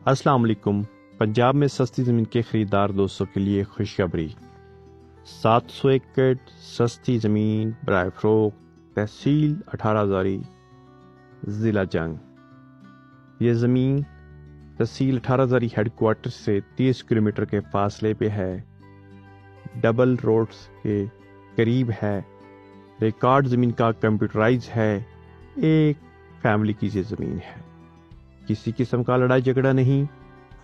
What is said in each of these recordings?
السلام علیکم۔ پنجاب میں سستی زمین کے خریدار دوستوں کے لیے خوشخبری۔ 700 ایکڑ سستی زمین برائے فروخت، تحصیل 18 ہزاری، ضلع جنگ۔ یہ زمین تحصیل 18 ہزاری ہیڈ کوارٹر سے 30 کلومیٹر کے فاصلے پہ ہے، ڈبل روڈز کے قریب ہے، ریکارڈ زمین کا کمپیوٹرائز ہے، ایک فیملی کی یہ زمین ہے، کسی قسم کا لڑائی جھگڑا نہیں،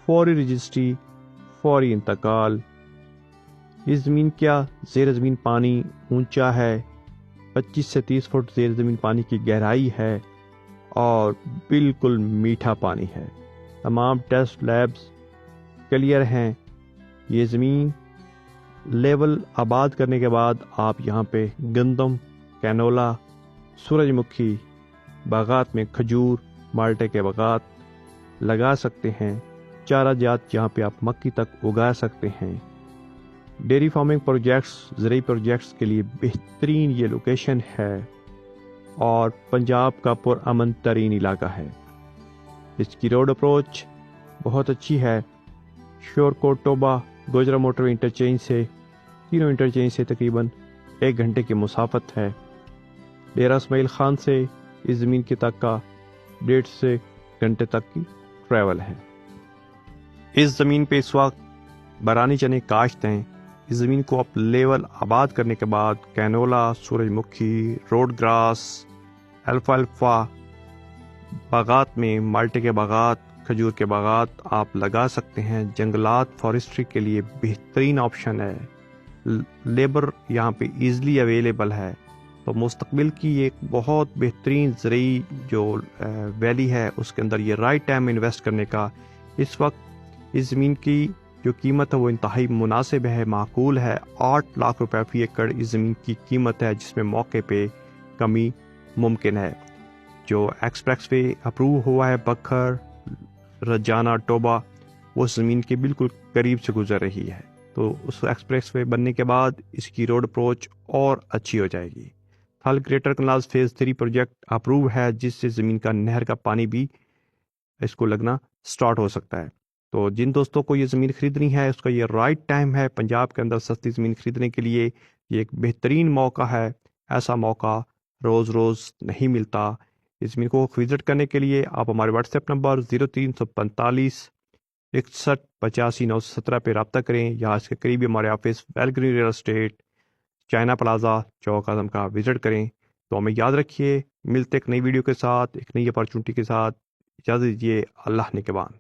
فوری رجسٹری، فوری انتقال۔ اس زمین کیا زیر زمین پانی اونچا ہے، 25 سے 30 فٹ زیر زمین پانی کی گہرائی ہے اور بالکل میٹھا پانی ہے۔ تمام ٹیسٹ لیبز کلیئر ہیں۔ یہ زمین لیول آباد کرنے کے بعد آپ یہاں پہ گندم، کینولا، سورج مکھی، باغات میں کھجور، مالٹے کے باغات لگا سکتے ہیں۔ چارہ جات یہاں پہ آپ مکئی تک اگا سکتے ہیں۔ ڈیری فارمنگ پروجیکٹس، زرعی پروجیکٹس کے لیے بہترین یہ لوکیشن ہے اور پنجاب کا پرامن ترین علاقہ ہے۔ اس کی روڈ اپروچ بہت اچھی ہے۔ شور کوٹ ٹوبہ گوجرا موٹر انٹرچینج سے، تینوں انٹرچینج سے تقریباً 1 گھنٹے کی مسافت ہے۔ ڈیرہ اسماعیل خان سے اس زمین کے تک کا 1.5 سے گھنٹے تک کی ٹریول ہے۔ اس زمین پہ اس وقت برانی چنے کاشت ہیں۔ اس زمین کو آپ لیول آباد کرنے کے بعد کینولا، سورج مکھی، روڈ گراس، الفالفا، باغات میں مالٹے کے باغات، کھجور کے باغات آپ لگا سکتے ہیں۔ جنگلات فارسٹری کے لیے بہترین آپشن ہے۔ لیبر یہاں پہ ایزلی اویلیبل ہے، تو مستقبل کی ایک بہت بہترین زرعی جو ویلی ہے اس کے اندر یہ رائٹ ٹائم انویسٹ کرنے کا۔ اس وقت اس زمین کی جو قیمت ہے وہ انتہائی مناسب ہے، معقول ہے۔ 8 لاکھ روپے فی ایکڑ اس زمین کی قیمت ہے، جس میں موقع پہ کمی ممکن ہے۔ جو ایکسپریس وے اپروو ہوا ہے بکھر، رجانہ، ٹوبہ، وہ زمین کے بالکل قریب سے گزر رہی ہے، تو اس ایکسپریس وے بننے کے بعد اس کی روڈ اپروچ اور اچھی ہو جائے گی۔ Thal greater canals phase 3 project approve ہے، جس سے زمین کا نہر کا پانی بھی اس کو لگنا سٹارٹ ہو سکتا ہے۔ تو جن دوستوں کو یہ زمین خریدنی ہے، اس کا یہ رائٹ ٹائم ہے۔ پنجاب کے اندر سستی زمین خریدنے کے لیے یہ ایک بہترین موقع ہے۔ ایسا موقع روز روز نہیں ملتا۔ اس زمین کو وزٹ کرنے کے لیے آپ ہمارے واٹس ایپ نمبر 0345 61 85 917 پہ رابطہ کریں، یا اس کے قریبی ہمارے office well green real estate, China plaza, Chowk Azam کا وزٹ کریں۔ تو ہمیں یاد رکھیے، ملتے ایک نئی ویڈیو کے ساتھ، ایک نئی اپارچونٹی کے ساتھ۔ اجازت دیجیے، اللہ نگہبان۔